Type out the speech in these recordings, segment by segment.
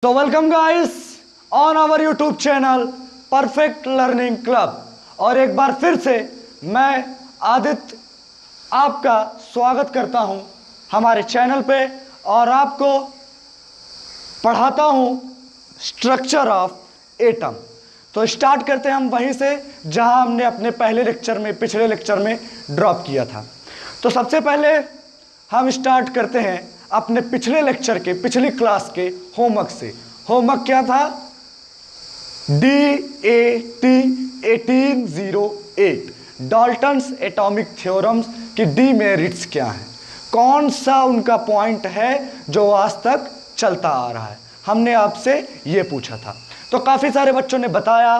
तो welcome guys on our YouTube channel perfect learning club. और एक बार फिर से मैं आदित्य आपका स्वागत करता हूं हमारे चैनल पे और आपको पढ़ाता हूं स्ट्रक्चर ऑफ एटम। तो स्टार्ट करते हैं हम वहीं से जहां हमने अपने पिछले लेक्चर में ड्रॉप किया था। तो सबसे पहले हम स्टार्ट करते हैं अपने पिछली क्लास के होमवर्क से। होमवर्क क्या था? DAT 1808 डाल्टन्स एटॉमिक थ्योरम्स की डीमेरिट्स क्या हैं, कौन सा उनका पॉइंट है जो आज तक चलता आ रहा है, हमने आपसे ये पूछा था। तो काफ़ी सारे बच्चों ने बताया,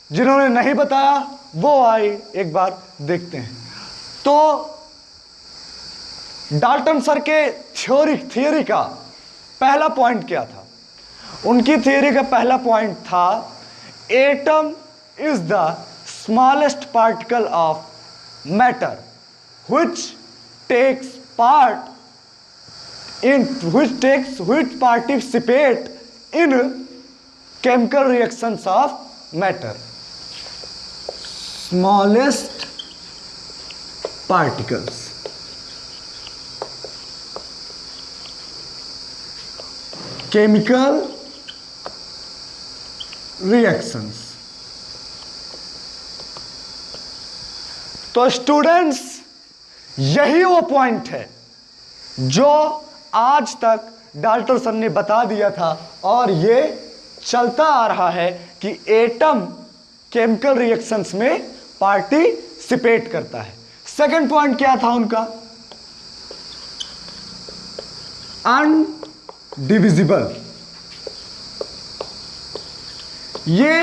जिन्होंने नहीं बताया वो आए एक बार देखते हैं। तो डाल्टन सर के थियोरी का पहला पॉइंट क्या था? उनकी थियोरी का पहला पॉइंट था atom is the smallest particle of matter which participate in chemical reactions of matter. Smallest particles. Chemical reactions. तो स्टूडेंट्स, यही वो पॉइंट है जो आज तक डाल्टन सर ने बता दिया था और ये चलता आ रहा है कि एटम केमिकल रिएक्शंस में पार्टिसिपेट करता है। सेकंड पॉइंट क्या था उनका? अनडिविजिबल। ये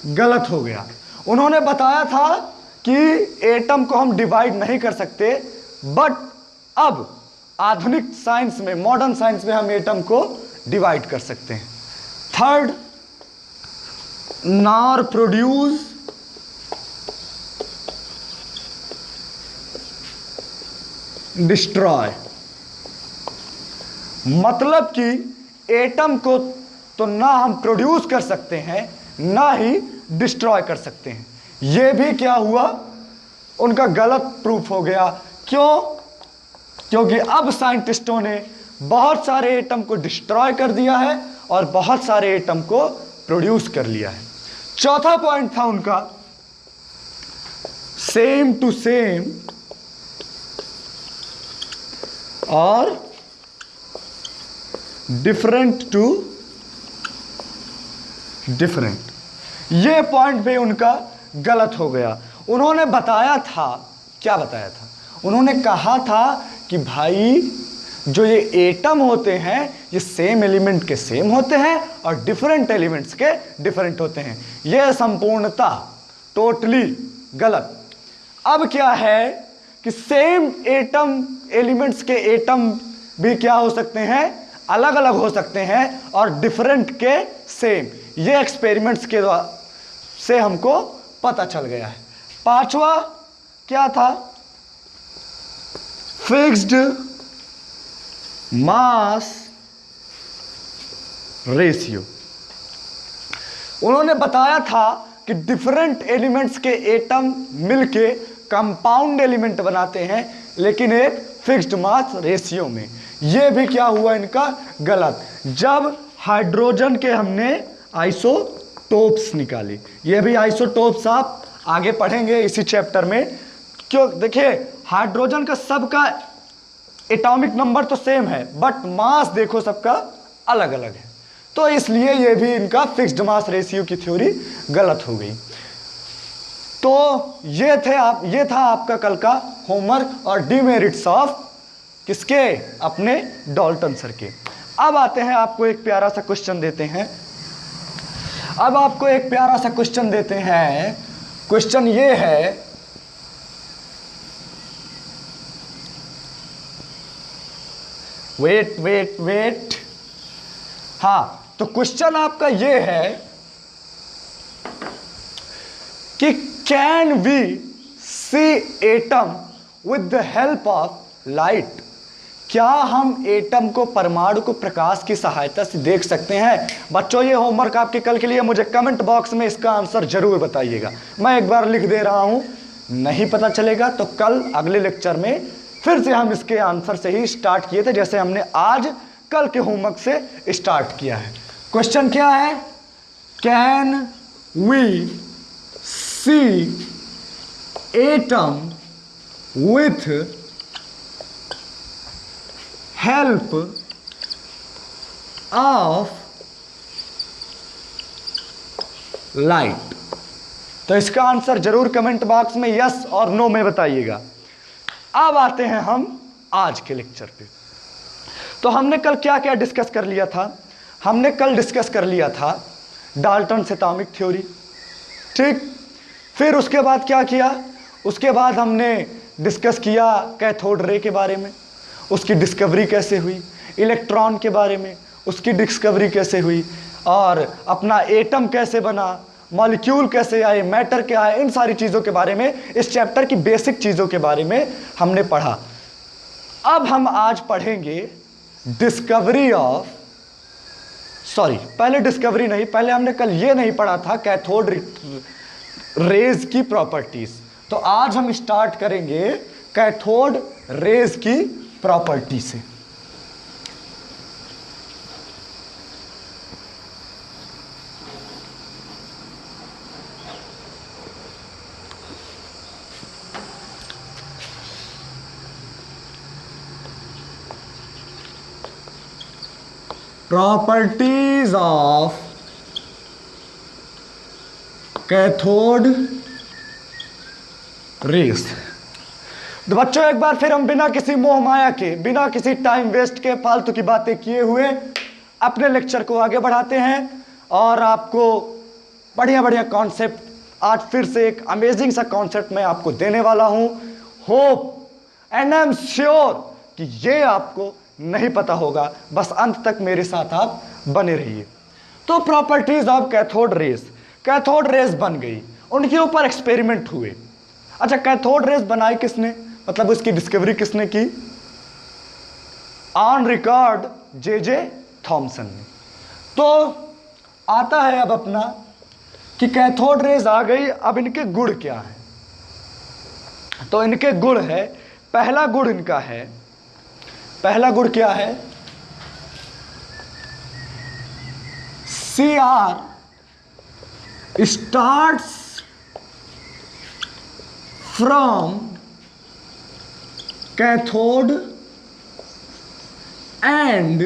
गलत हो गया। उन्होंने बताया था कि एटम को हम डिवाइड नहीं कर सकते, बट अब आधुनिक साइंस में, मॉडर्न साइंस में हम एटम को डिवाइड कर सकते हैं। Third, nor produce destroy. मतलब कि एटम को तो ना हम प्रोड्यूस कर सकते हैं ना ही डिस्ट्रॉय कर सकते हैं। यह भी क्या हुआ? उनका गलत प्रूफ हो गया। क्यों? क्योंकि अब साइंटिस्टों ने बहुत सारे एटम को डिस्ट्रॉय कर दिया है और बहुत सारे एटम को प्रोड्यूस कर लिया है। चौथा पॉइंट था उनका सेम टू सेम और डिफरेंट टू डिफरेंट। ये पॉइंट भी उनका गलत हो गया। उन्होंने बताया था, क्या बताया था? उन्होंने कहा था कि भाई जो ये एटम होते हैं ये सेम एलिमेंट के सेम होते हैं और डिफरेंट एलिमेंट्स के डिफरेंट होते हैं। ये संपूर्णता टोटली गलत। अब क्या है कि सेम एटम एलिमेंट्स के एटम भी क्या हो सकते हैं? अलग अलग हो सकते हैं और डिफरेंट के सेम। ये एक्सपेरिमेंट्स के द्वारा से हमको पता चल गया है। पांचवा क्या था? Fixed mass ratio. उन्होंने बताया था कि डिफरेंट एलिमेंट्स के एटम मिलके कंपाउंड एलिमेंट बनाते हैं, लेकिन एक फिक्स्ड मास रेशियो में। यह भी क्या हुआ इनका? गलत। जब हाइड्रोजन के हमने आइसोटोप्स निकाली, ये भी आइसोटोप्स आप आगे पढ़ेंगे इसी चैप्टर में। क्यों? देखिए, हाइड्रोजन का सबका एटॉमिक नंबर तो सेम है, बट मास देखो सबका अलग अलग है। तो इसलिए ये भी इनका फिक्स्ड मास रेशियो की थ्योरी गलत हो गई। तो ये था आपका कल का होमवर्क और डीमेरिट्स ऑफ किसके? अपने डाल्टन सर के। अब आते हैं, आपको एक प्यारा सा क्वेश्चन देते हैं। क्वेश्चन ये है, वेट। हाँ, तो क्वेश्चन आपका ये है कि can we see atom with the help of light? क्या हम एटम को, परमाणु को प्रकाश की सहायता से देख सकते हैं? बच्चों ये होमवर्क आपके कल के लिए, मुझे कमेंट बॉक्स में इसका आंसर जरूर बताइएगा। मैं एक बार लिख दे रहा हूं, नहीं पता चलेगा तो कल अगले लेक्चर में फिर से हम इसके आंसर से ही स्टार्ट किए थे, जैसे हमने आज कल के होमवर्क से स्टार्ट किया है। क्वेश्चन क्या है? Can we see atom with help of light? तो इसका आंसर जरूर कमेंट बॉक्स में यस और नो में बताइएगा। अब आते हैं हम आज के लेक्चर पे। तो हमने कल क्या क्या डिस्कस कर लिया था? हमने कल डिस्कस कर लिया था डाल्टन एटॉमिक थ्योरी, ठीक। फिर उसके बाद क्या किया? उसके बाद हमने डिस्कस किया कैथोड रे के बारे में, उसकी डिस्कवरी कैसे हुई, इलेक्ट्रॉन के बारे में उसकी डिस्कवरी कैसे हुई, और अपना एटम कैसे बना, मॉलिक्यूल कैसे आए, मैटर क्या है, इन सारी चीज़ों के बारे में, इस चैप्टर की बेसिक चीज़ों के बारे में हमने पढ़ा। अब हम आज पढ़ेंगे डिस्कवरी ऑफ, सॉरी पहले डिस्कवरी नहीं, पहले हमने कल ये नहीं पढ़ा था कैथोड रेज की प्रॉपर्टीज। तो आज हम स्टार्ट करेंगे कैथोड रेज की प्रॉपर्टी से। Properties of cathode rays. तो बच्चों एक बार फिर हम बिना किसी मोह माया के, बिना किसी टाइम वेस्ट के, फालतू की बातें किए हुए अपने लेक्चर को आगे बढ़ाते हैं और आपको बढ़िया बढ़िया कॉन्सेप्ट आज फिर से एक अमेजिंग सा कॉन्सेप्ट मैं आपको देने वाला हूं। Hope and I am sure कि ये आपको नहीं पता होगा, बस अंत तक मेरे साथ आप बने रहिए। तो properties of cathode rays, cathode rays बन गई, उनके ऊपर एक्सपेरिमेंट हुए। अच्छा, कैथोड रेज बनाई किसने, मतलब उसकी डिस्कवरी किसने की? ऑन रिकॉर्ड जे थॉमसन ने। तो आता है अब अपना कि कैथोड रेज आ गई, अब इनके गुण क्या है? तो इनके गुण है, पहला गुण इनका है, पहला गुण क्या है? CR starts from cathode and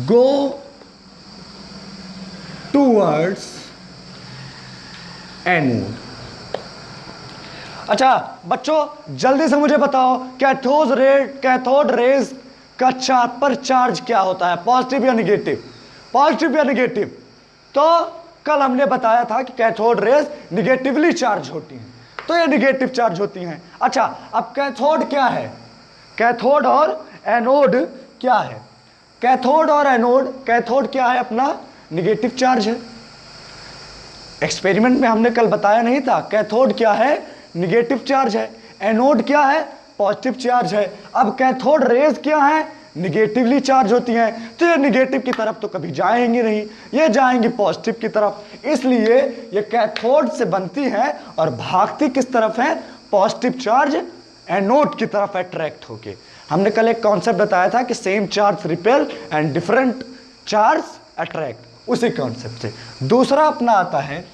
go towards anode। अच्छा बच्चों जल्दी से मुझे बताओ कैथोड रेज का पर चार्ज क्या होता है, पॉजिटिव या निगेटिव? पॉजिटिव या निगेटिव? तो कल हमने बताया था कि कैथोड रेज निगेटिवली चार्ज होती हैं, तो ये निगेटिव चार्ज होती हैं। अच्छा अब कैथोड क्या है? कैथोड और एनोड क्या है? कैथोड और एनोड, कैथोड क्या है अपना? निगेटिव चार्ज है। एक्सपेरिमेंट में हमने कल बताया नहीं था, कैथोड क्या है? निगेटिव चार्ज है। एनोड क्या है? पॉजिटिव चार्ज है। अब कैथोड रेज क्या है? निगेटिवली चार्ज होती हैं, तो ये निगेटिव की तरफ तो कभी जाएंगी नहीं, ये जाएंगी पॉजिटिव की तरफ। इसलिए ये कैथोड से बनती हैं और भागती किस तरफ है? पॉजिटिव चार्ज एनोड की तरफ अट्रैक्ट होके। हमने कल एक कॉन्सेप्ट बताया था कि same charge repel and different charge attract, उसी कॉन्सेप्ट से। दूसरा अपना आता है,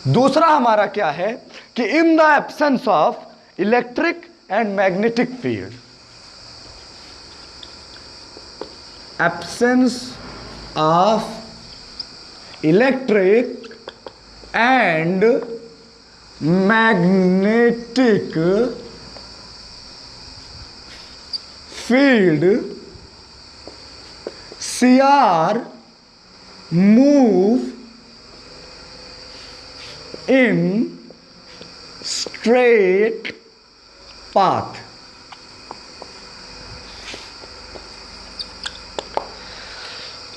दूसरा हमारा क्या है कि in the absence of electric and magnetic field, absence of electric and magnetic field, CR move in straight path।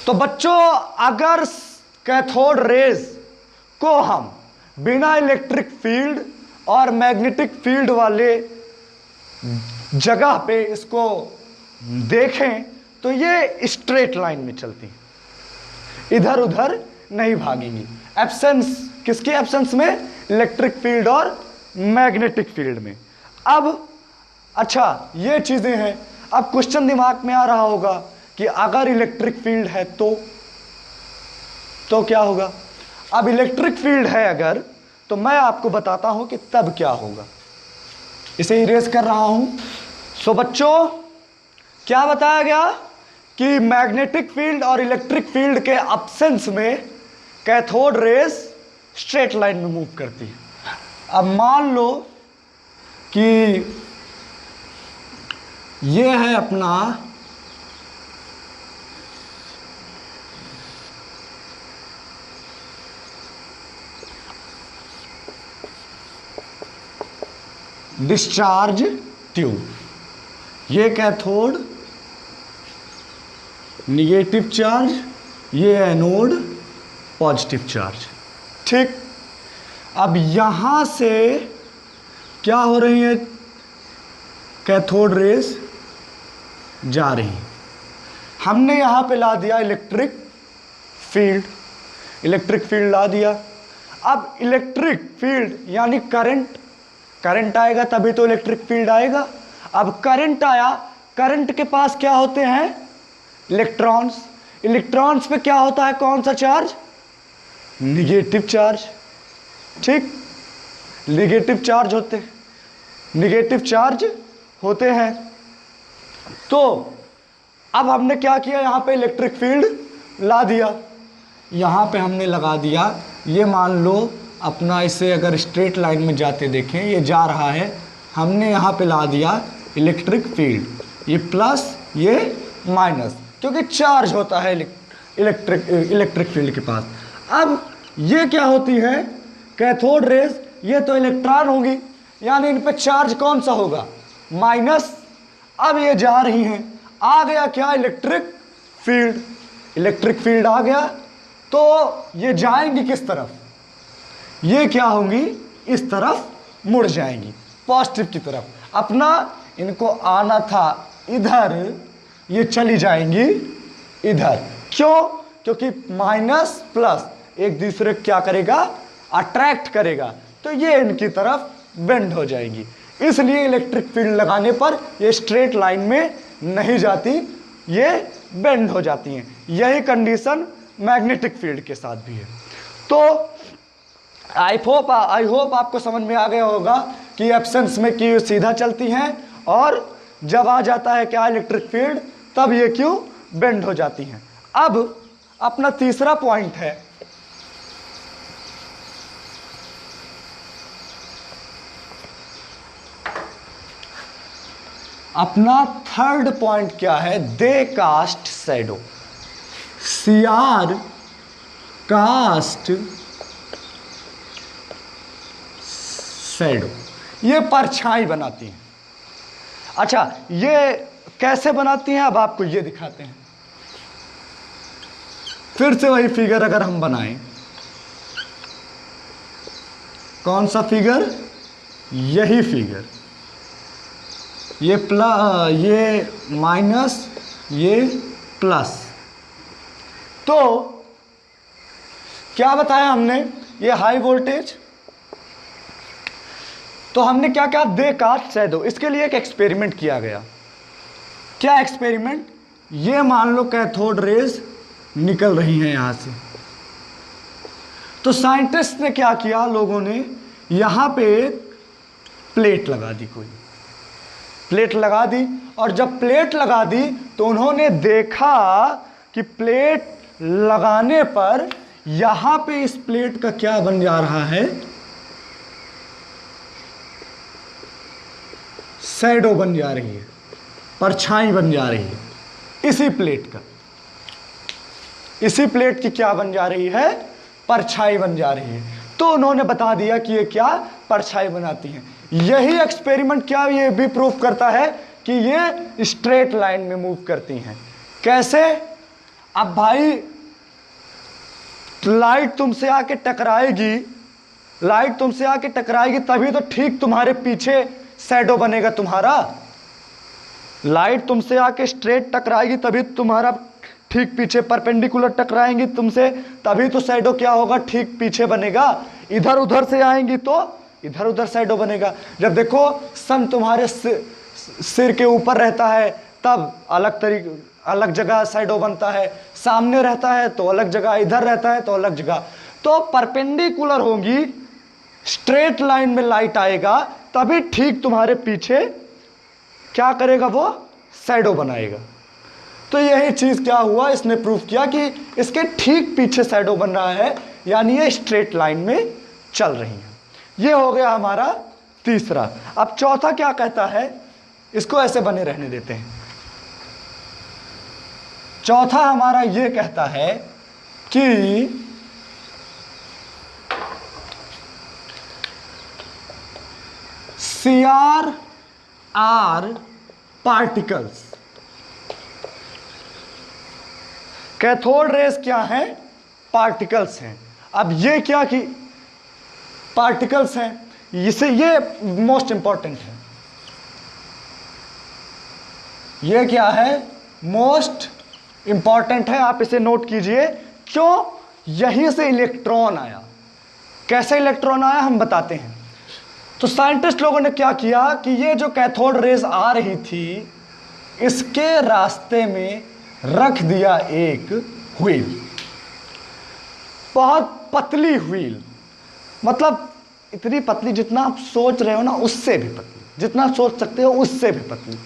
तो बच्चों अगर कैथोड रेज को हम बिना इलेक्ट्रिक फील्ड और मैग्नेटिक फील्ड वाले जगह पे इसको देखें तो ये स्ट्रेट लाइन में चलती हैं, इधर उधर नहीं भागेंगी। एब्सेंस, किसकी एब्सेंस में? इलेक्ट्रिक फील्ड और मैग्नेटिक फील्ड में। अब अच्छा ये चीजें हैं। अब क्वेश्चन दिमाग में आ रहा होगा कि अगर इलेक्ट्रिक फील्ड है तो क्या होगा? अब इलेक्ट्रिक फील्ड है अगर, तो मैं आपको बताता हूं कि तब क्या होगा। इसे इरेज कर रहा हूं। सो बच्चों, क्या बताया गया कि मैग्नेटिक फील्ड और इलेक्ट्रिक फील्ड के एब्सेंस में कैथोड रेज स्ट्रेट लाइन में मूव करती है। अब मान लो कि ये है अपना डिस्चार्ज ट्यूब, ये कैथोड, निगेटिव चार्ज, ये एनोड, पॉजिटिव चार्ज। ठीक, अब यहां से क्या हो रही है? कैथोड रेज जा रही है। हमने यहां पे ला दिया इलेक्ट्रिक फील्ड, इलेक्ट्रिक फील्ड ला दिया। अब इलेक्ट्रिक फील्ड यानी करंट आएगा तभी तो इलेक्ट्रिक फील्ड आएगा। अब करंट आया, करंट के पास क्या होते हैं? इलेक्ट्रॉन्स। इलेक्ट्रॉन्स पे क्या होता है? कौन सा चार्ज? Negative charge. ठीक, निगेटिव चार्ज होते हैं। तो अब हमने क्या किया? यहां पे इलेक्ट्रिक फील्ड ला दिया, यहां पे हमने लगा दिया। ये मान लो अपना, इसे अगर स्ट्रेट लाइन में जाते देखें, ये जा रहा है, हमने यहाँ पे ला दिया इलेक्ट्रिक फील्ड, ये प्लस ये माइनस, क्योंकि चार्ज होता है इलेक्ट्रिक फील्ड के पास। अब ये क्या होती है? कैथोड रेज, ये तो इलेक्ट्रॉन होगी, यानी इन पे चार्ज कौन सा होगा? माइनस। अब ये जा रही हैं, आ गया क्या? Electric field. इलेक्ट्रिक फील्ड आ गया तो ये जाएंगी किस तरफ? ये क्या होंगी? इस तरफ मुड़ जाएंगी, पॉजिटिव की तरफ। अपना इनको आना था इधर, ये चली जाएंगी इधर। क्यों? क्योंकि माइनस प्लस एक दूसरे को क्या करेगा? अट्रैक्ट करेगा, तो ये इनकी तरफ बेंड हो जाएंगी। इसलिए इलेक्ट्रिक फील्ड लगाने पर ये स्ट्रेट लाइन में नहीं जाती, ये बेंड हो जाती हैं। यही कंडीशन मैग्नेटिक फील्ड के साथ भी है। तो आई होप आपको समझ में आ गया होगा कि एब्सेंस में क्यों सीधा चलती हैं और जब आ जाता है क्या इलेक्ट्रिक फील्ड तब ये क्यों बेंड हो जाती हैं। अब अपना तीसरा पॉइंट है, अपना थर्ड पॉइंट क्या है? They cast shadow. CR cast shadow, ये परछाई बनाती हैं। अच्छा, ये कैसे बनाती हैं अब आपको ये दिखाते हैं। फिर से वही फिगर अगर हम बनाएं, कौन सा फिगर? यही फिगर, ये प्लस, ये माइनस, ये प्लस। तो क्या बताया हमने? ये हाई वोल्टेज। तो हमने क्या क्या? दे कास्ट शैडो। इसके लिए एक एक्सपेरिमेंट किया गया। क्या एक्सपेरिमेंट? ये मान लो कैथोड रेज निकल रही हैं यहां से, तो साइंटिस्ट ने क्या किया, लोगों ने यहां पे प्लेट लगा दी, कोई प्लेट लगा दी। और जब प्लेट लगा दी तो उन्होंने देखा कि प्लेट लगाने पर यहां पे इस प्लेट का क्या बन जा रहा है? शैडो बन जा रही है, परछाई बन जा रही है इसी प्लेट का। इसी प्लेट की क्या बन जा रही है? परछाई बन जा रही है। तो उन्होंने बता दिया कि ये क्या परछाई बनाती हैं। यही एक्सपेरिमेंट क्या ये भी प्रूफ करता है कि ये स्ट्रेट लाइन में मूव करती हैं। कैसे? अब भाई लाइट तुमसे आके टकराएगी, लाइट तुमसे आके टकराएगी तभी तो ठीक तुम्हारे पीछे शैडो बनेगा तुम्हारा। लाइट तुमसे आके स्ट्रेट टकराएगी तभी तुम्हारा ठीक पीछे परपेंडिकुलर टकराएंगी तुमसे, तभी तो शैडो क्या होगा, ठीक पीछे बनेगा। इधर उधर से आएंगी तो इधर उधर शैडो बनेगा। जब देखो सन तुम्हारे सिर के ऊपर रहता है तब अलग जगह शैडो बनता है, सामने रहता है तो अलग जगह, इधर रहता है तो अलग जगह। तो परपेंडिकुलर होगी, स्ट्रेट लाइन में लाइट आएगा तभी ठीक तुम्हारे पीछे क्या करेगा, वो शैडो बनाएगा। तो यही चीज क्या हुआ, इसने प्रूफ किया कि इसके ठीक पीछे शैडो बन रहा है, यानी ये स्ट्रेट लाइन में चल रही है। ये हो गया हमारा तीसरा। अब चौथा क्या कहता है, इसको ऐसे बने रहने देते हैं। चौथा हमारा ये कहता है कि CR are particles. Cathode rays क्या है, पार्टिकल्स हैं। अब ये क्या कि पार्टिकल्स हैं, इसे ये मोस्ट इंपॉर्टेंट है। ये क्या है, मोस्ट इंपॉर्टेंट है, आप इसे नोट कीजिए। क्यों, यहीं से इलेक्ट्रॉन आया। कैसे इलेक्ट्रॉन आया हम बताते हैं। तो साइंटिस्ट लोगों ने क्या किया कि ये जो कैथोड रेस आ रही थी, इसके रास्ते में रख दिया एक व्हील, बहुत पतली व्हील, मतलब इतनी पतली जितना आप सोच रहे हो ना उससे भी पतली, जितना सोच सकते हो उससे भी पतली।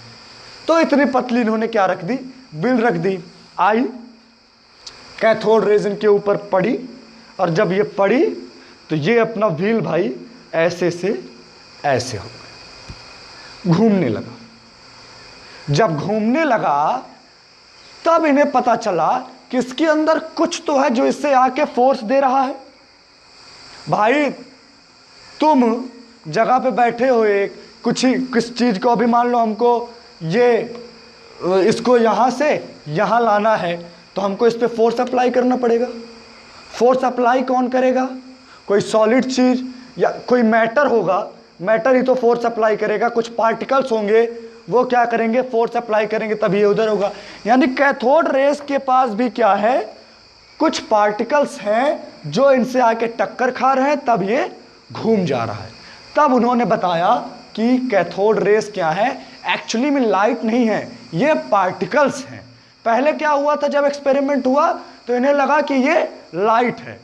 तो इतनी पतली इन्होंने क्या रख दी, व्हील रख दी। आई कैथोड रेस इनके ऊपर पड़ी, और जब ये पड़ी तो ये अपना व्हील भाई ऐसे से ऐसे हो गया, घूमने लगा। जब घूमने लगा तब इन्हें पता चला कि इसके अंदर कुछ तो है जो इससे आके फोर्स दे रहा है। भाई तुम जगह पे बैठे हो, एक किस चीज को, अभी मान लो हमको ये इसको यहां से यहां लाना है, तो हमको इस पे फोर्स अप्लाई करना पड़ेगा। फोर्स अप्लाई कौन करेगा, कोई सॉलिड चीज या कोई मैटर होगा, मैटर ही तो फोर्स अप्लाई करेगा। कुछ पार्टिकल्स होंगे वो क्या करेंगे, फोर्स अप्लाई करेंगे, तभी ये उधर होगा। यानी कैथोड रेस के पास भी क्या है, कुछ पार्टिकल्स हैं जो इनसे आके टक्कर खा रहे हैं, तब ये घूम जा रहा है। तब उन्होंने बताया कि कैथोड रेस क्या है, एक्चुअली में लाइट नहीं है, ये पार्टिकल्स हैं। पहले क्या हुआ था, जब एक्सपेरिमेंट हुआ तो इन्हें लगा कि ये लाइट है,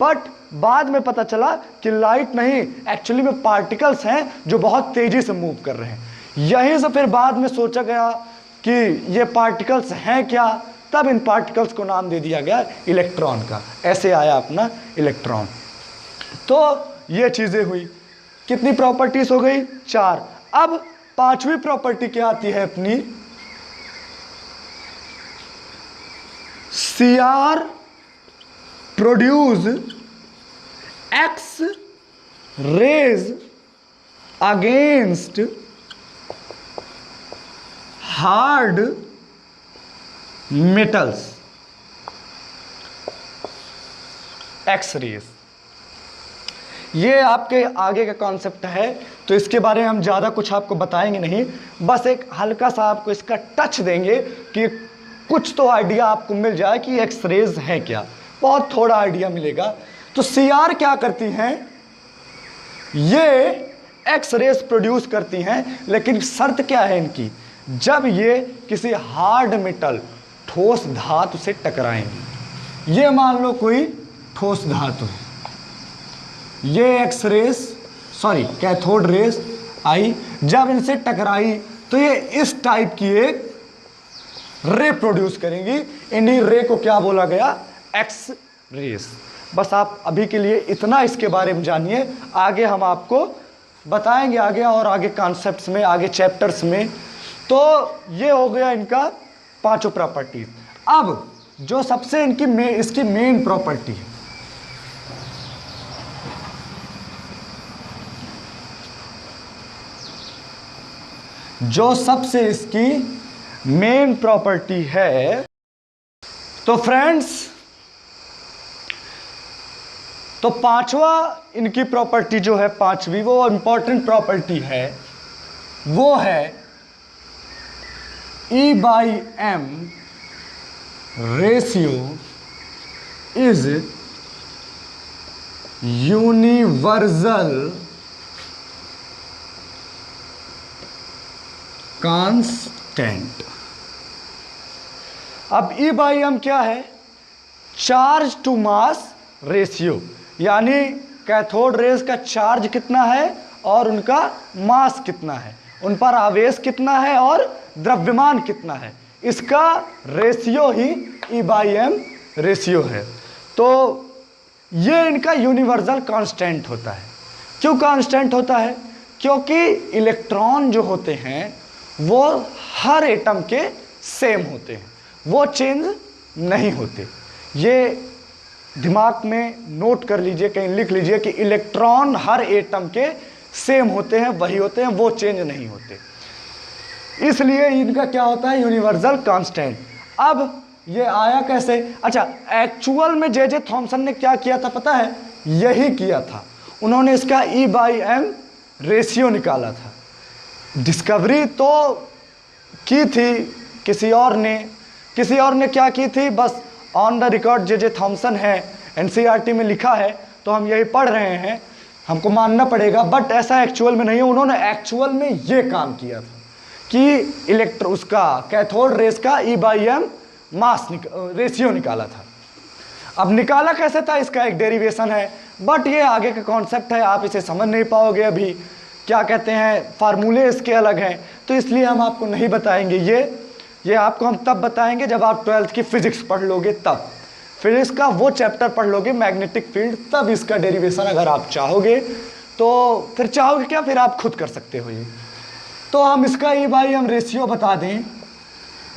बट बाद में पता चला कि लाइट नहीं, एक्चुअली में पार्टिकल्स हैं जो बहुत तेजी से मूव कर रहे हैं। यहीं से फिर बाद में सोचा गया कि ये पार्टिकल्स हैं क्या, तब इन पार्टिकल्स को नाम दे दिया गया इलेक्ट्रॉन का। ऐसे आया अपना इलेक्ट्रॉन। तो ये चीजें हुई, कितनी प्रॉपर्टीज हो गई, 4। अब पांचवी प्रॉपर्टी क्या आती है अपनी, CR produce X rays against hard metals. X rays ये आपके आगे का कॉन्सेप्ट है, तो इसके बारे में हम ज़्यादा कुछ आपको बताएंगे नहीं, बस एक हल्का सा आपको इसका टच देंगे कि कुछ तो आइडिया आपको मिल जाए कि एक्स रेज है क्या, बहुत थोड़ा आइडिया मिलेगा। तो CR क्या करती हैं, ये एक्स रेज प्रोड्यूस करती हैं, लेकिन शर्त क्या है इनकी, जब ये किसी हार्ड मेटल ठोस धातु से टकराएंगी। ये मान लो कोई ठोस धातु है, ये एक्स रेज कैथोड रेज आई, जब इनसे टकराई तो ये इस टाइप की एक रे प्रोड्यूस करेंगी। इन्हीं रे को क्या बोला गया, एक्स रेज। बस आप अभी के लिए इतना इसके बारे में जानिए, आगे हम आपको बताएंगे आगे और आगे कॉन्सेप्ट्स में, आगे चैप्टर्स में। तो ये हो गया इनका पांचों प्रॉपर्टी। अब जो सबसे इसकी मेन प्रॉपर्टी है, जो सबसे इसकी मेन प्रॉपर्टी है, तो फ्रेंड्स, तो पांचवा इनकी प्रॉपर्टी जो है, पांचवी वो इंपॉर्टेंट प्रॉपर्टी है, वो है E/m ratio is universal constant. अब E/m क्या है? चार्ज टू मास रेशियो, यानी कैथोड रेज का चार्ज कितना है और उनका मास कितना है, उन पर आवेश कितना है और द्रव्यमान कितना है, इसका रेशियो ही E/m रेशियो है। तो ये इनका यूनिवर्सल कांस्टेंट होता है। क्यों कांस्टेंट होता है? क्योंकि इलेक्ट्रॉन जो होते हैं वो हर एटम के सेम होते हैं, वो चेंज नहीं होते। ये दिमाग में नोट कर लीजिए, कहीं लिख लीजिए कि इलेक्ट्रॉन हर एटम के सेम होते हैं, वही होते हैं, वो चेंज नहीं होते। इसलिए इनका क्या होता है? Universal constant. अब ये आया कैसे? अच्छा, एक्चुअल में जे थॉमसन ने क्या किया था पता है? यही किया था, उन्होंने इसका E/m रेशियो निकाला था। डिस्कवरी तो की थी किसी और ने क्या की थी? बस on the record J Thomson है, NCERT में लिखा है तो हम यही पढ़ रहे हैं, हमको मानना पड़ेगा, बट ऐसा एक्चुअल में नहीं है। उन्होंने एक्चुअल में ये काम किया था कि उसका कैथोड रेस का E/m मास रेशियो निकाला था। अब निकाला कैसे था, इसका एक डेरिवेशन है, बट ये आगे का कॉन्सेप्ट है, आप इसे समझ नहीं पाओगे अभी। क्या कहते हैं, फार्मूले इसके अलग हैं, तो इसलिए हम आपको नहीं बताएंगे। ये आपको हम तब बताएंगे जब आप 12th की फिजिक्स पढ़ लोगे, तब फिजिक्स का वो चैप्टर पढ़ लोगे मैग्नेटिक फील्ड, तब इसका डेरिवेशन अगर आप चाहोगे तो फिर चाहोगे क्या, फिर आप खुद कर सकते हो। ये तो हम इसका E/m रेशियो बता दें,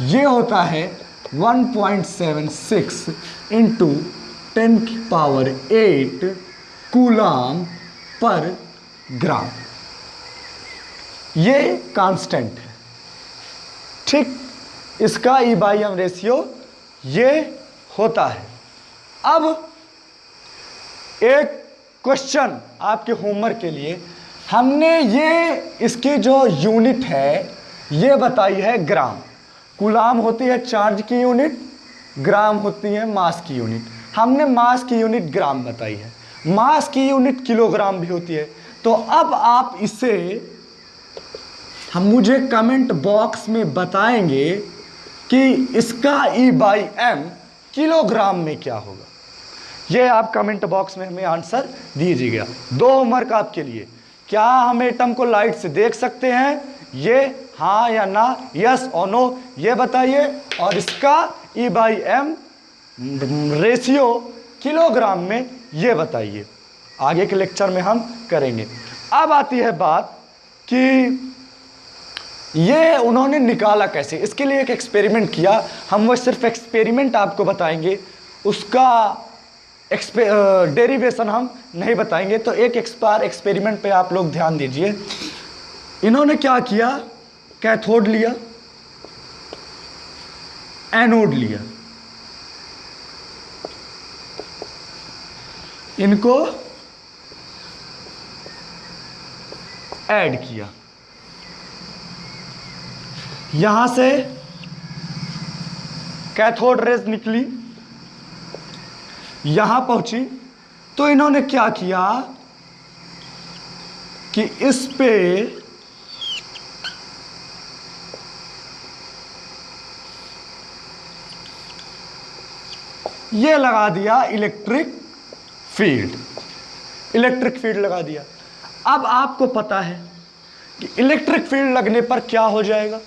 ये होता है 1.76 इंटू 10⁸ कूलाम पर ग्राम। ये कांस्टेंट है, ठीक। इसका E/m रेशियो ये होता है। अब एक क्वेश्चन आपके होमवर्क के लिए, हमने ये इसकी जो यूनिट है ये बताई है ग्राम। कूलाम होती है चार्ज की यूनिट, ग्राम होती है मास की यूनिट। हमने मास की यूनिट ग्राम बताई है, मास की यूनिट किलोग्राम भी होती है। तो अब आप इसे मुझे कमेंट बॉक्स में बताएंगे कि इसका E/m किलोग्राम में क्या होगा। ये आप कमेंट बॉक्स में हमें आंसर दीजिएगा। 2 होमवर्क आपके लिए, क्या हम एटम को लाइट से देख सकते हैं, ये हाँ या ना, यस और नो, ये बताइए, और इसका E/m रेशियो किलोग्राम में ये बताइए। आगे के लेक्चर में हम करेंगे। अब आती है बात कि ये उन्होंने निकाला कैसे। इसके लिए एक एक्सपेरिमेंट किया, हम वो सिर्फ एक्सपेरिमेंट आपको बताएंगे, उसका डेरिवेशन हम नहीं बताएंगे। तो एक एक्सपेरिमेंट पे आप लोग ध्यान दीजिए। इन्होंने क्या किया, कैथोड लिया, एनोड लिया, इनको ऐड किया, यहां से कैथोड रेज निकली, यहां पहुंची। तो इन्होंने क्या किया कि इस पे ये लगा दिया इलेक्ट्रिक फील्ड लगा दिया। अब आपको पता है कि इलेक्ट्रिक फील्ड लगने पर क्या हो जाएगा।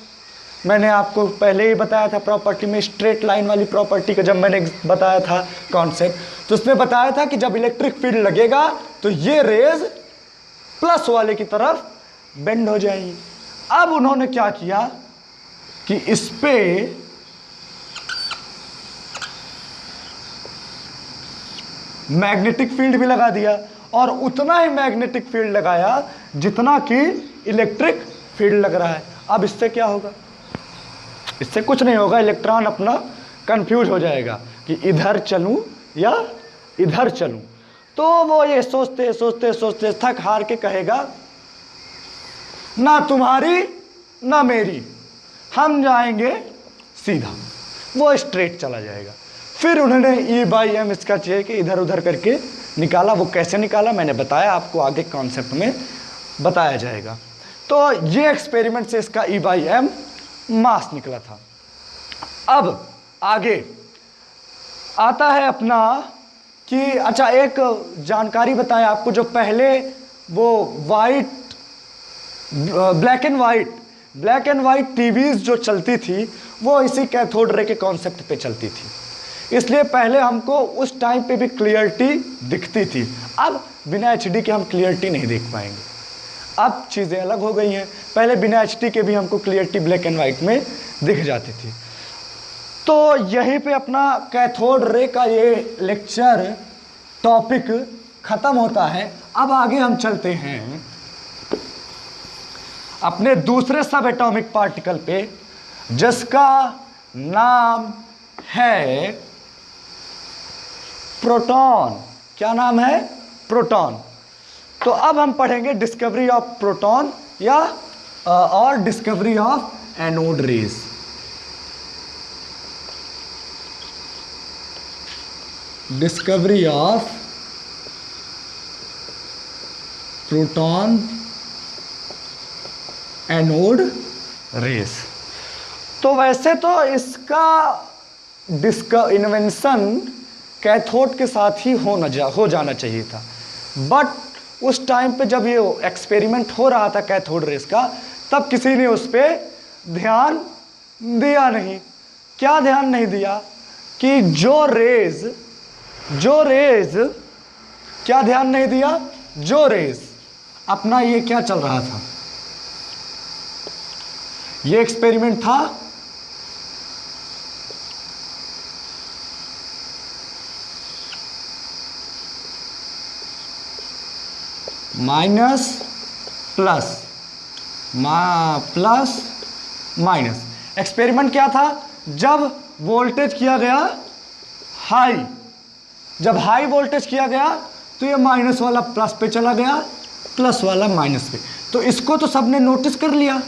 मैंने आपको पहले ही बताया था प्रॉपर्टी में, स्ट्रेट लाइन वाली प्रॉपर्टी का जब मैंने बताया था कॉन्सेप्ट, तो उसमें बताया था कि जब इलेक्ट्रिक फील्ड लगेगा तो ये रेज प्लस वाले की तरफ बेंड हो जाएगी। अब उन्होंने क्या किया कि इस पे मैग्नेटिक फील्ड भी लगा दिया, और उतना ही मैग्नेटिक फील्ड लगाया जितना कि इलेक्ट्रिक फील्ड लग रहा है। अब इससे क्या होगा, इससे कुछ नहीं होगा, इलेक्ट्रॉन अपना कंफ्यूज हो जाएगा कि इधर चलूं या इधर चलूं। तो वो ये सोचते सोचते थक हार के कहेगा, ना तुम्हारी ना मेरी, हम जाएंगे सीधा, वो स्ट्रेट चला जाएगा। फिर उन्होंने E/m इसका चाहिए कि इधर उधर करके निकाला। वो कैसे निकाला मैंने बताया, आपको आगे कॉन्सेप्ट में बताया जाएगा। तो ये एक्सपेरिमेंट से इसका E/m मास निकला था। अब आगे आता है अपना कि अच्छा एक जानकारी बताया आपको, जो पहले वो ब्लैक एंड वाइट टीवीज जो चलती थी वो इसी कैथोड रे के कॉन्सेप्ट पे चलती थी, इसलिए पहले हमको उस टाइम पे भी क्लियरिटी दिखती थी। अब बिना HD के हम क्लियरिटी नहीं देख पाएंगे, अब चीज़ें अलग हो गई हैं। पहले बिना HD के भी हमको क्लियरिटी ब्लैक एंड वाइट में दिख जाती थी। तो यहीं पे अपना कैथोड रे का ये लेक्चर टॉपिक ख़त्म होता है। अब आगे हम चलते हैं अपने दूसरे सब एटॉमिक पार्टिकल पे, जिसका नाम है प्रोटॉन। क्या नाम है? प्रोटॉन। तो अब हम पढ़ेंगे डिस्कवरी ऑफ प्रोटॉन या और discovery of anode rays. Discovery of proton anode rays. तो वैसे तो इसका इन्वेंशन कैथोड के साथ ही हो जाना चाहिए था, बट उस टाइम पे जब ये एक्सपेरिमेंट हो रहा था कैथोड रेस का, तब किसी ने उस पर ध्यान दिया नहीं। क्या ध्यान नहीं दिया कि जो रेज क्या ध्यान नहीं दिया, जो रेज अपना ये क्या चल रहा था, ये एक्सपेरिमेंट था माइनस प्लस माइनस। एक्सपेरिमेंट क्या था? जब वोल्टेज किया गया हाई, जब हाई वोल्टेज किया गया तो ये माइनस वाला प्लस पे चला गया, प्लस वाला माइनस पे। तो इसको तो सबने नोटिस कर लिया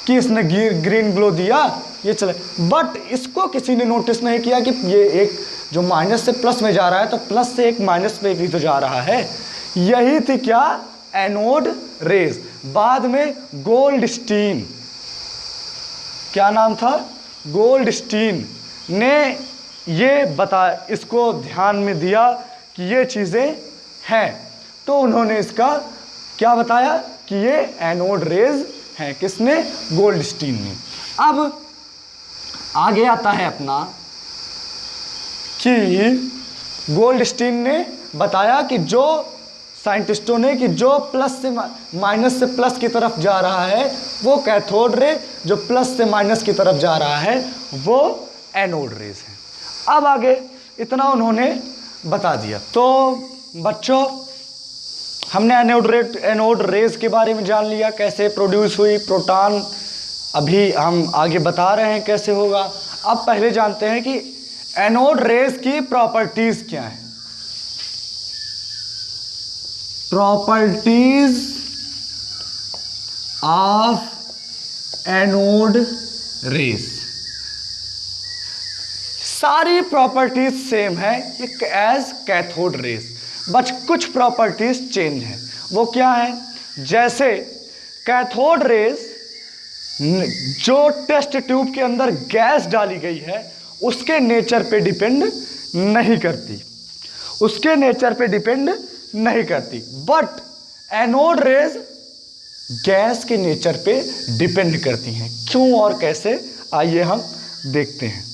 कि इसने ग्रीन ग्लो दिया, ये चले, बट इसको किसी ने नोटिस नहीं किया कि ये एक जो माइनस से प्लस में जा रहा है, तो प्लस से एक माइनस में भी तो जा रहा है। यही थी क्या? Anode rays. बाद में गोल्डस्टीन, क्या नाम था? गोल्डस्टीन ने ये इसको ध्यान में दिया कि ये चीज़ें हैं, तो उन्होंने इसका क्या बताया कि ये एनोड रेज हैं। किसने? गोल्डस्टीन ने। अब आगे आता है अपना कि गोल्डस्टीन ने बताया कि जो साइंटिस्टों ने कि जो प्लस से माइनस से प्लस की तरफ जा रहा है वो कैथोड रे, जो प्लस से माइनस की तरफ जा रहा है वो एनोड रेज है। अब आगे इतना उन्होंने बता दिया। तो बच्चों, हमने एनोड रेज के बारे में जान लिया, कैसे प्रोड्यूस हुई प्रोटॉन, अभी हम आगे बता रहे हैं कैसे होगा। अब पहले जानते हैं कि एनोड रेज की प्रॉपर्टीज क्या हैं। प्रॉपर्टीज ऑफ एनोड रेज, सारी प्रॉपर्टीज सेम है एज कैथोड रेज, बस कुछ प्रॉपर्टीज चेंज हैं। वो क्या है? जैसे कैथोड रेज जो टेस्ट ट्यूब के अंदर गैस डाली गई है उसके नेचर पे डिपेंड नहीं करती, उसके नेचर पे डिपेंड नहीं करती, बट एनोड रेज गैस के नेचर पे डिपेंड करती हैं। क्यों और कैसे, आइए हम देखते हैं।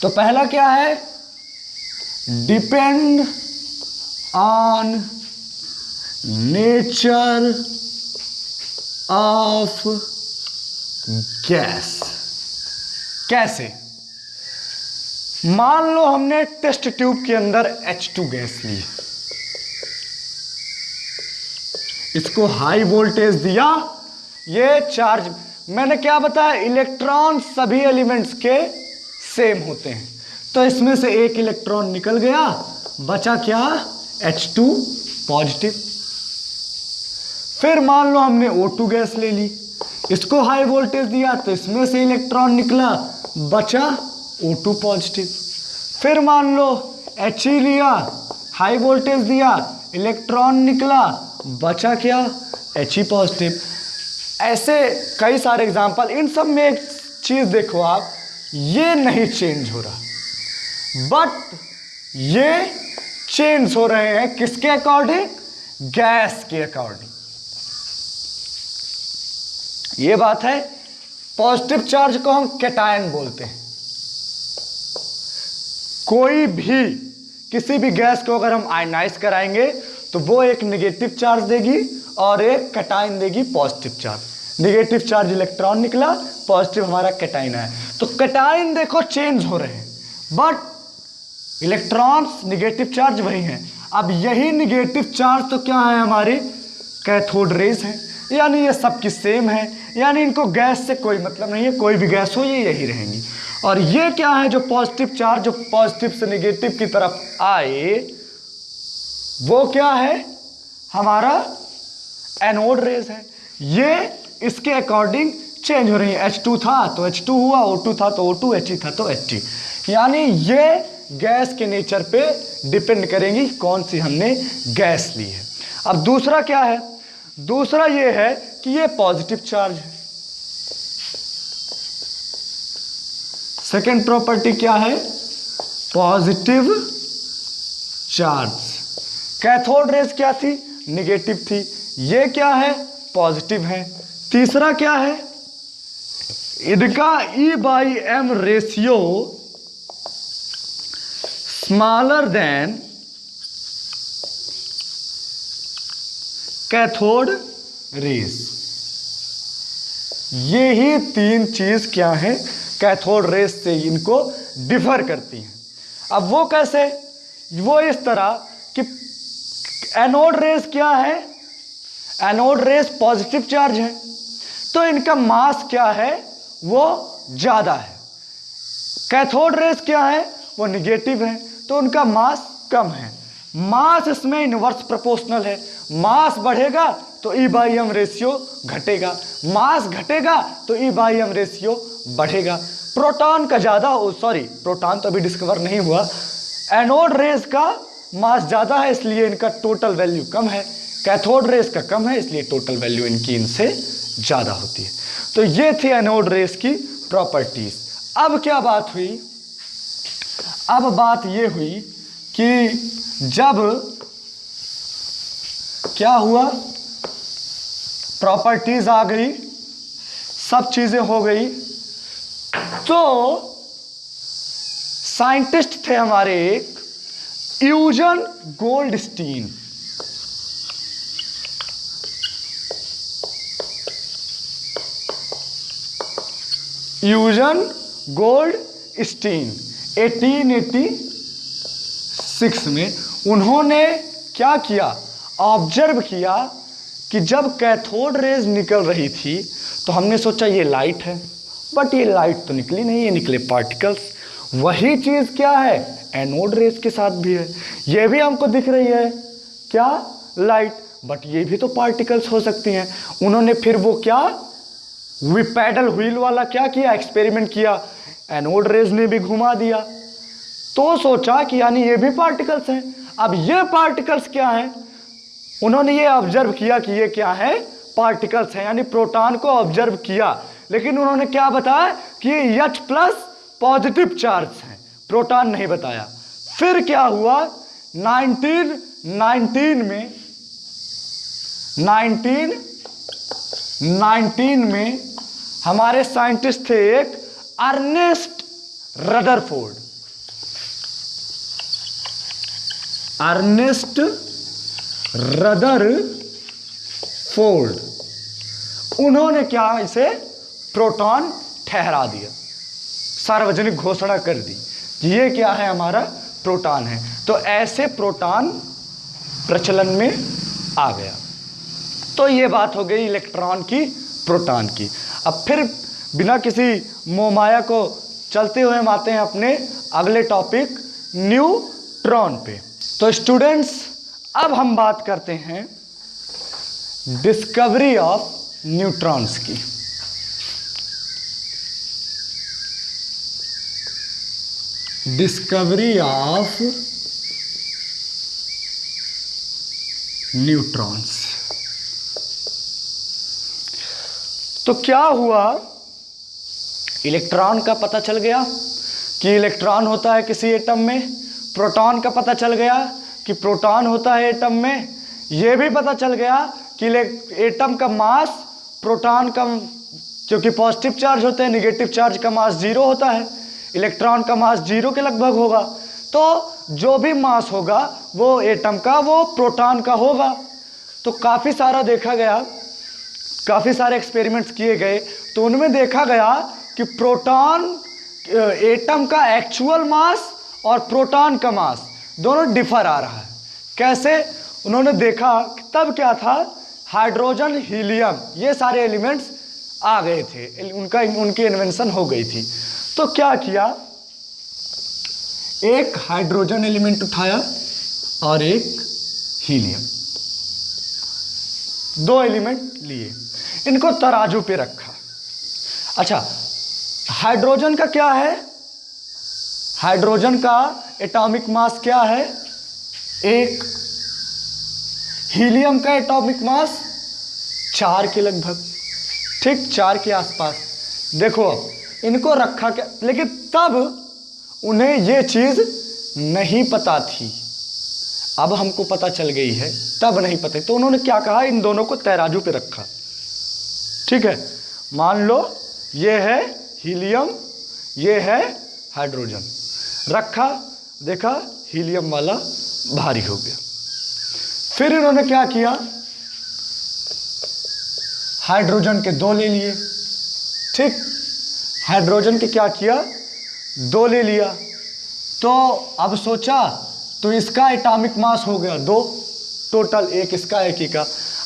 तो पहला क्या है? Depend on nature of gas. कैसे? मान लो हमने टेस्ट ट्यूब के अंदर H2 गैस ली, इसको हाई वोल्टेज दिया, ये चार्ज, मैंने क्या बताया, इलेक्ट्रॉन सभी एलिमेंट्स के सेम होते हैं, तो इसमें से एक इलेक्ट्रॉन निकल गया, बचा क्या? H2 positive. फिर मान लो हमने O2 गैस ले ली, इसको हाई वोल्टेज दिया तो इसमें से इलेक्ट्रॉन निकला, बचा O2 पॉजिटिव। फिर मान लो He लिया, हाई वोल्टेज दिया, इलेक्ट्रॉन निकला, बचा क्या, He पॉजिटिव। ऐसे कई सारे एग्जाम्पल। इन सब में एक चीज देखो आप, ये नहीं चेंज हो रहा, बट ये चेंज हो रहे हैं किसके अकॉर्डिंग, गैस के अकॉर्डिंग। ये बात है। पॉजिटिव चार्ज को हम कैटायन बोलते हैं। कोई भी किसी भी गैस को अगर हम आयनाइज कराएंगे तो वो एक नेगेटिव चार्ज देगी और एक कैटायन देगी positive charge. Negative charge electron निकला, पॉजिटिव हमारा कैटायन है। तो कैटायन देखो चेंज हो रहे हैं, बट इलेक्ट्रॉन्स नेगेटिव चार्ज वही हैं। अब यही नेगेटिव चार्ज तो क्या है, हमारे कैथोड रेज हैं, यानी ये सबकी सेम है, यानी इनको गैस से कोई मतलब नहीं है, कोई भी गैस हो ये यही रहेंगी। और ये क्या है, जो पॉजिटिव चार्ज जो पॉजिटिव से नेगेटिव की तरफ आए वो क्या है, हमारा एनोड रेज है। ये इसके अकॉर्डिंग चेंज हो रही है। H2 था तो H2 हुआ, O2 था तो O2, He था तो He। यानी ये गैस के नेचर पे डिपेंड करेंगी कौन सी हमने गैस ली है। अब दूसरा क्या है, दूसरा ये है कि ये पॉजिटिव चार्ज है। सेकेंड प्रॉपर्टी क्या है, पॉजिटिव चार्ज। कैथोड रेज क्या थी, नेगेटिव थी, ये क्या है, पॉजिटिव है। तीसरा क्या है, इनका E/M ratio smaller than cathode rays. ये ही तीन चीज क्या है, कैथोड रेज से इनको डिफर करती हैं। अब वो कैसे, वो इस तरह कि एनोड रेज क्या है, एनोड रेज पॉजिटिव चार्ज है तो इनका मास क्या है, वो ज्यादा है। कैथोड रेज क्या है, वो निगेटिव है तो उनका मास कम है। मास इसमें इनवर्स प्रोपोर्शनल है, मास बढ़ेगा तो E/M रेशियो घटेगा, मास घटेगा तो E/M रेशियो बढ़ेगा। प्रोटॉन का ज़्यादा, प्रोटॉन तो अभी डिस्कवर नहीं हुआ। एनोड रेज का मास ज़्यादा है इसलिए इनका टोटल वैल्यू कम है, कैथोड रेज का कम है इसलिए टोटल वैल्यू इनकी इनसे ज़्यादा होती है। तो ये थी एनोड रेज की प्रॉपर्टीज। अब क्या बात हुई, अब बात ये हुई कि जब क्या हुआ, प्रॉपर्टीज आ गई, सब चीजें हो गई, तो साइंटिस्ट थे हमारे एक यूजन गोल्डस्टीन। यूजन गोल्डस्टीन 1886 में उन्होंने क्या किया, ऑब्जर्व किया कि जब कैथोड रेज निकल रही थी तो हमने सोचा ये लाइट है, बट ये लाइट तो निकली नहीं, ये निकले पार्टिकल्स। वही चीज़ क्या है, एनोड रेज के साथ भी है। ये भी हमको दिख रही है क्या, लाइट, बट ये भी तो पार्टिकल्स हो सकती हैं। उन्होंने फिर वो क्या, पैडल व्हील वाला क्या किया, एक्सपेरिमेंट किया, एनोड रेज ने भी घुमा दिया तो सोचा कि यानी ये भी पार्टिकल्स हैं। अब ये पार्टिकल्स क्या हैं, उन्होंने ये ऑब्जर्व किया कि ये क्या है, पार्टिकल्स हैं, यानी प्रोटॉन को ऑब्जर्व किया, लेकिन उन्होंने क्या बताया कि ये H+ पॉजिटिव चार्ज है, प्रोटॉन नहीं बताया। फिर क्या हुआ, 1919 में हमारे साइंटिस्ट थे एक अर्नेस्ट रदरफोर्ड। अर्नेस्ट रदरफोर्ड, उन्होंने क्या, इसे प्रोटॉन ठहरा दिया, सार्वजनिक घोषणा कर दी कि ये क्या है, हमारा प्रोटॉन है। तो ऐसे प्रोटॉन प्रचलन में आ गया। तो ये बात हो गई इलेक्ट्रॉन की, प्रोटॉन की। अब फिर बिना किसी मोहमाया को चलते हुए हम आते हैं अपने अगले टॉपिक न्यूट्रॉन पे। तो स्टूडेंट्स, अब हम बात करते हैं डिस्कवरी ऑफ न्यूट्रॉन्स की। Discovery of neutrons. तो क्या हुआ, इलेक्ट्रॉन का पता चल गया कि इलेक्ट्रॉन होता है किसी एटम में, प्रोटॉन का पता चल गया कि प्रोटॉन होता है एटम में, यह भी पता चल गया कि एटम का मास प्रोटॉन का, क्योंकि पॉजिटिव चार्ज होते हैं, निगेटिव चार्ज का मास 0 होता है, इलेक्ट्रॉन का मास 0 के लगभग होगा। तो जो भी मास होगा वो एटम का, वो प्रोटॉन का होगा। तो काफ़ी सारा देखा गया, काफ़ी सारे एक्सपेरिमेंट्स किए गए, तो उनमें देखा गया कि प्रोटॉन, एटम का एक्चुअल मास और प्रोटॉन का मास दोनों डिफर आ रहा है। कैसे? उन्होंने देखा कि तब क्या था, हाइड्रोजन, हीलियम, ये सारे एलिमेंट्स आ गए थे, उनकी इन्वेंशन हो गई थी। तो क्या किया, एक हाइड्रोजन एलिमेंट उठाया और एक हीलियम, 2 एलिमेंट लिए, इनको तराजू पे रखा। अच्छा, हाइड्रोजन का क्या है, हाइड्रोजन का एटॉमिक मास क्या है 1, हीलियम का एटॉमिक मास 4 के लगभग, ठीक 4 के आसपास। देखो अब इनको रखा क्या, लेकिन तब उन्हें ये चीज़ नहीं पता थी, अब हमको पता चल गई है, तब नहीं पता। तो उन्होंने क्या कहा, इन दोनों को तराजू पे रखा। ठीक है, मान लो ये है हीलियम, ये है हाइड्रोजन, रखा, देखा हीलियम वाला भारी हो गया। फिर इन्होंने क्या किया, हाइड्रोजन के 2 ले लिए, ठीक, हाइड्रोजन के क्या किया, 2 ले लिया। तो अब सोचा, तो इसका एटॉमिक मास हो गया 2 टोटल, एक इसका एक ही का।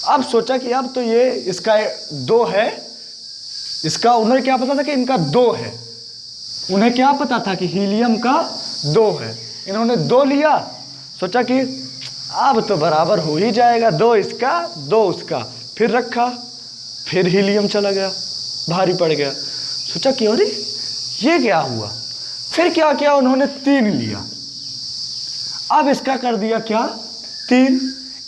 अब सोचा कि अब तो ये इसका 2 है, इसका, उन्हें क्या पता था कि इनका 2 है, उन्हें क्या पता था कि हीलियम का 2 है, इन्होंने 2 लिया, सोचा कि अब तो बराबर हो ही जाएगा, 2 इसका 2 उसका, फिर रखा, फिर हीलियम चला गया, भारी पड़ गया। सोचा कि अरे ये क्या हुआ, फिर क्या किया, उन्होंने 3 लिया, अब इसका कर दिया क्या 3,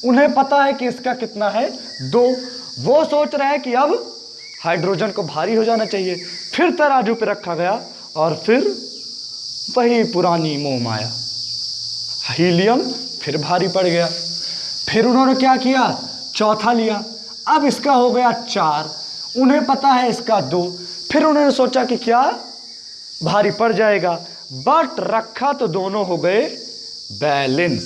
उन्हें पता है कि इसका कितना है 2, वो सोच रहे हैं कि अब हाइड्रोजन को भारी हो जाना चाहिए, फिर तराजू पे रखा गया और फिर वही पुरानी मोह माया, हीलियम फिर भारी पड़ गया। फिर उन्होंने क्या किया, चौथा लिया, अब इसका हो गया 4, उन्हें पता है इसका 2, फिर उन्होंने सोचा कि क्या भारी पड़ जाएगा, बट रखा तो दोनों हो गए बैलेंस।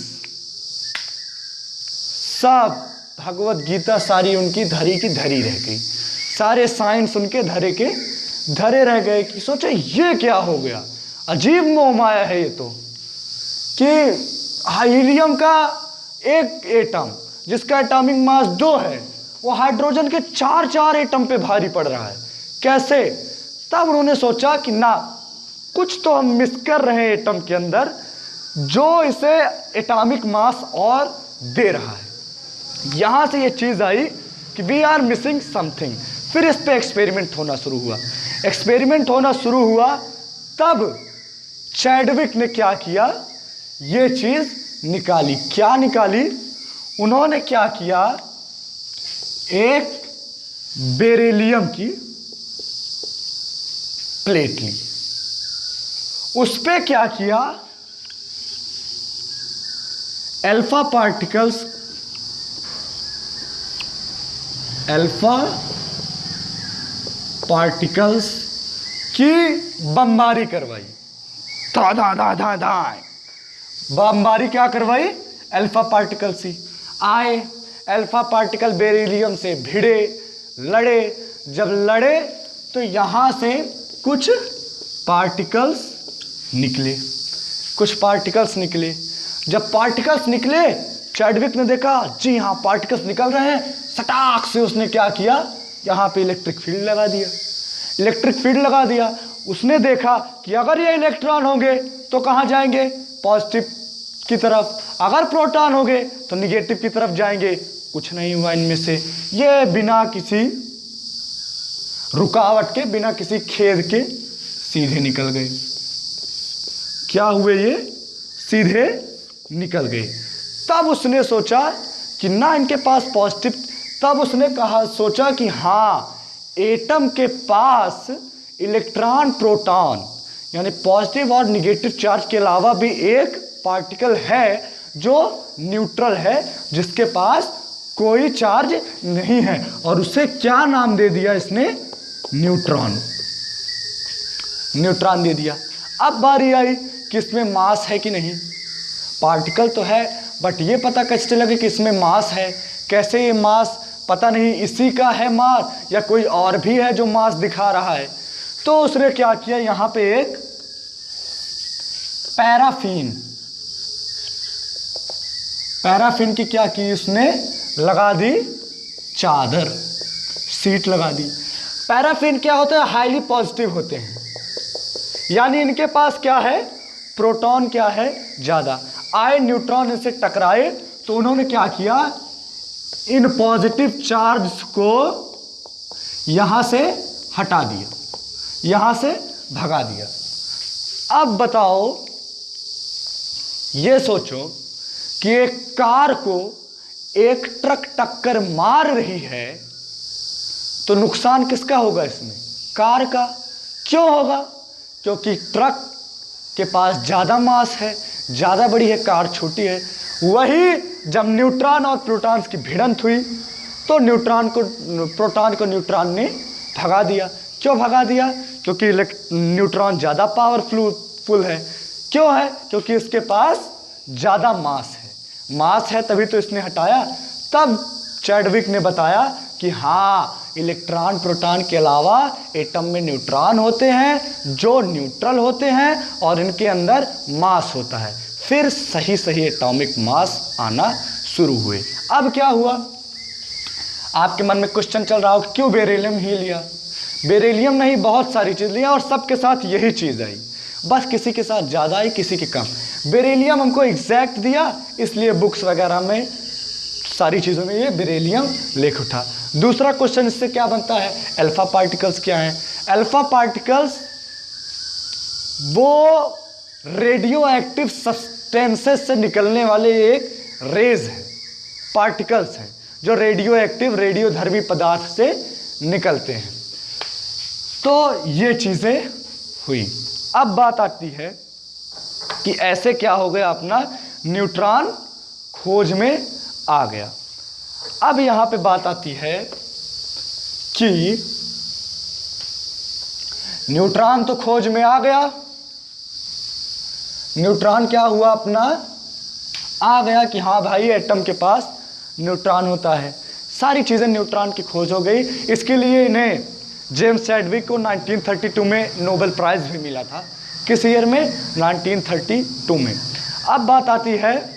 सब भगवत गीता सारी उनकी धरी की धरी रह गई, सारे साइंस उनके धरे के धरे रह गए कि सोचे ये क्या हो गया, अजीब मोह माया है ये तो, कि हीलियम का एक एटम जिसका एटॉमिक मास 2 है, वो हाइड्रोजन के 4 एटम पे भारी पड़ रहा है, कैसे? तब उन्होंने सोचा कि ना, कुछ तो हम मिस कर रहे हैं एटम के अंदर, जो इसे एटॉमिक मास और दे रहा है। यहां से ये चीज आई कि वी आर मिसिंग समथिंग। फिर इस पे एक्सपेरिमेंट होना शुरू हुआ, एक्सपेरिमेंट होना शुरू हुआ, तब चैडविक ने क्या किया, ये चीज निकाली। क्या निकाली? उन्होंने क्या किया, एक बेरिलियम की प्लेट ली, उस पे क्या किया, अल्फा पार्टिकल्स की बमबारी करवाई, धा धा धा धा धा, बमबारी क्या करवाई, अल्फा पार्टिकल सी आए, अल्फा पार्टिकल बेरिलियम से भिड़े, लड़े, जब लड़े तो यहां से कुछ पार्टिकल्स निकले, कुछ पार्टिकल्स निकले। जब पार्टिकल्स निकले, चैडविक ने देखा जी हाँ पार्टिकल्स निकल रहे हैं, सटाक से उसने क्या किया, यहाँ पे इलेक्ट्रिक फील्ड लगा दिया, इलेक्ट्रिक फील्ड लगा दिया। उसने देखा कि अगर ये इलेक्ट्रॉन होंगे तो कहाँ जाएंगे, पॉजिटिव की तरफ, अगर प्रोटॉन होंगे तो निगेटिव की तरफ जाएंगे। कुछ नहीं हुआ इनमें से, ये बिना किसी रुकावट के, बिना किसी खेद के सीधे निकल गए। क्या हुए, ये सीधे निकल गए। तब उसने सोचा कि ना इनके पास पॉजिटिव, तब उसने सोचा कि हाँ, एटम के पास इलेक्ट्रॉन प्रोटॉन यानी पॉजिटिव और निगेटिव चार्ज के अलावा भी एक पार्टिकल है जो न्यूट्रल है, जिसके पास कोई चार्ज नहीं है, और उसे क्या नाम दे दिया इसने, न्यूट्रॉन। न्यूट्रॉन दे दिया। अब बारी आई कि इसमें मास है कि नहीं। पार्टिकल तो है, बट ये पता कैसे लगे कि इसमें मास है, कैसे ये मास, पता नहीं इसी का है मास या कोई और भी है जो मास दिखा रहा है। तो उसने क्या किया, यहाँ पे एक पैराफिन की क्या की, उसने लगा दी चादर, सीट लगा दी। पैराफिन क्या होता है, हाईली पॉजिटिव होते हैं, यानी इनके पास क्या है, प्रोटॉन क्या है, ज़्यादा। आए न्यूट्रॉन इनसे टकराए तो उन्होंने क्या किया, इन पॉजिटिव चार्ज को यहां से हटा दिया, यहां से भगा दिया। अब बताओ, ये सोचो कि एक कार को एक ट्रक टक्कर मार रही है तो नुकसान किसका होगा इसमें, कार का। क्यों होगा, क्योंकि ट्रक के पास ज़्यादा मास है, ज़्यादा बड़ी है, कार छोटी है। वही जब न्यूट्रॉन और प्रोटॉन्स की भिड़ंत हुई तो प्रोटॉन को न्यूट्रॉन ने भगा दिया। क्यों भगा दिया, क्योंकि न्यूट्रॉन ज़्यादा पावरफुल है। क्यों है, क्योंकि इसके पास ज़्यादा मास है तभी तो इसने हटाया। तब चैडविक ने बताया कि हाँ, इलेक्ट्रॉन प्रोटॉन के अलावा एटम में न्यूट्रॉन होते हैं जो न्यूट्रल होते हैं और इनके अंदर मास होता है। फिर सही एटॉमिक मास आना शुरू हुए। अब क्या हुआ, आपके मन में क्वेश्चन चल रहा हो क्यों बेरिलियम ही लिया। बेरिलियम नहीं, बहुत सारी चीज़ लिया और सबके साथ यही चीज़ आई, बस किसी के साथ ज़्यादा आई, किसी के कम। बेरिलियम हमको एग्जैक्ट दिया, इसलिए बुक्स वगैरह में सारी चीज़ों में ये बेरिलियम लेख उठा। दूसरा क्वेश्चन इससे क्या बनता है, अल्फा पार्टिकल्स क्या हैं। अल्फा पार्टिकल्स वो रेडियो एक्टिव सब्सटेंसेस से निकलने वाले एक रेज है, पार्टिकल्स हैं जो रेडियो एक्टिव, रेडियोधर्मी पदार्थ से निकलते हैं। तो ये चीज़ें हुई। अब बात आती है कि ऐसे क्या हो गया, अपना न्यूट्रॉन खोज में आ गया। अब यहाँ पे बात आती है कि न्यूट्रॉन तो खोज में आ गया, न्यूट्रॉन क्या हुआ, अपना आ गया कि हाँ भाई एटम के पास न्यूट्रॉन होता है, सारी चीज़ें न्यूट्रॉन की खोज हो गई। इसके लिए इन्हें जेम्स चैडविक को 1932 में नोबेल प्राइज़ भी मिला था। किस ईयर में, 1932 में। अब बात आती है,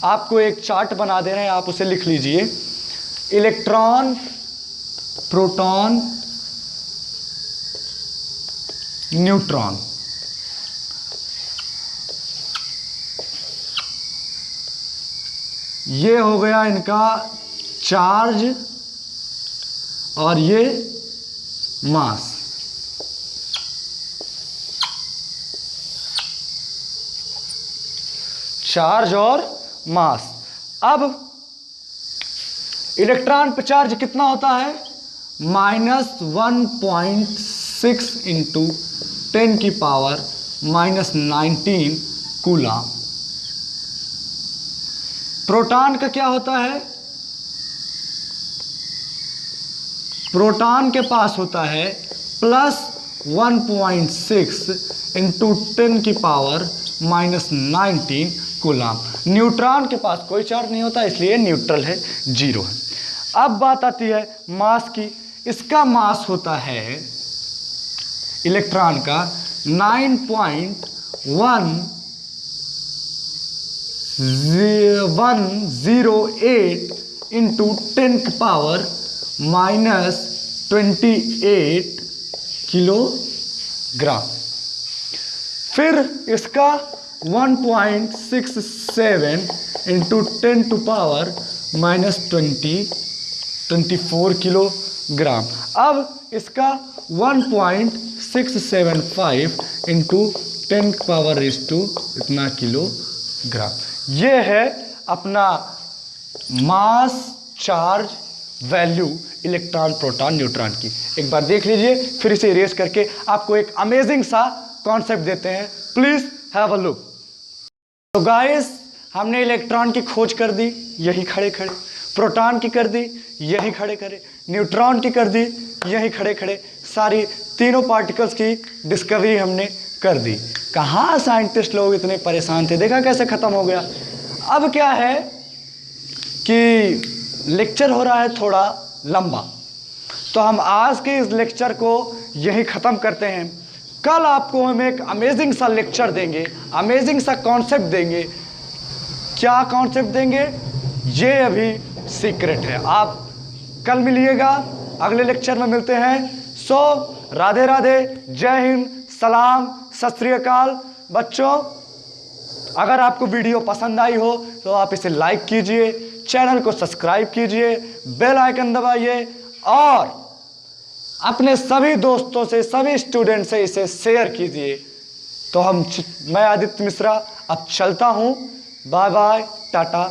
आपको एक चार्ट बना दे रहे हैं, आप उसे लिख लीजिए। Electron, proton, neutron. ये हो गया इनका चार्ज और ये मास। चार्ज और मास। अब इलेक्ट्रॉन पे चार्ज कितना होता है, -1.6 इंटू 10 की पावर -19 कूलम। प्रोटॉन का क्या होता है, प्रोटॉन के पास होता है +1.6 इंटू 10 की पावर -19 कूलम। न्यूट्रॉन के पास कोई चार्ज नहीं होता, इसलिए न्यूट्रल है, 0 है। अब बात आती है मास की। इसका मास होता है इलेक्ट्रॉन का 9.108 इंटू 10 की पावर -28 किलोग्राम। फिर इसका 1.67 इंटू 10 टू पावर -24 किलोग्राम। अब इसका 1.675 इंटू 10⁻⁻⁴ इतना किलोग्राम। ये है अपना मास charge value electron proton neutron की। एक बार देख लीजिए, फिर इसे इरेज करके आपको एक अमेजिंग सा कॉन्सेप्ट देते हैं। Please have a look. तो गाइस, हमने इलेक्ट्रॉन की खोज कर दी, यही खड़े खड़े। प्रोटॉन की कर दी, यही खड़े खड़े। न्यूट्रॉन की कर दी, यही खड़े खड़े। सारी तीनों पार्टिकल्स की डिस्कवरी हमने कर दी। कहाँ साइंटिस्ट लोग इतने परेशान थे, देखा कैसे ख़त्म हो गया। अब क्या है कि लेक्चर हो रहा है थोड़ा लंबा, तो हम आज के इस लेक्चर को यही ख़त्म करते हैं। कल आपको हम एक अमेजिंग सा लेक्चर देंगे, अमेजिंग सा कॉन्सेप्ट देंगे। क्या कॉन्सेप्ट देंगे ये अभी सीक्रेट है, आप कल मिलिएगा, अगले लेक्चर में मिलते हैं। सो राधे राधे, जय हिंद, सलाम, सत श्री अकाल। बच्चों, अगर आपको वीडियो पसंद आई हो तो आप इसे लाइक कीजिए, चैनल को सब्सक्राइब कीजिए, बेल आइकन दबाइए और अपने सभी दोस्तों से, सभी स्टूडेंट से इसे शेयर कीजिए। तो मैं आदित्य मिश्रा अब चलता हूँ। Bye bye, Tata.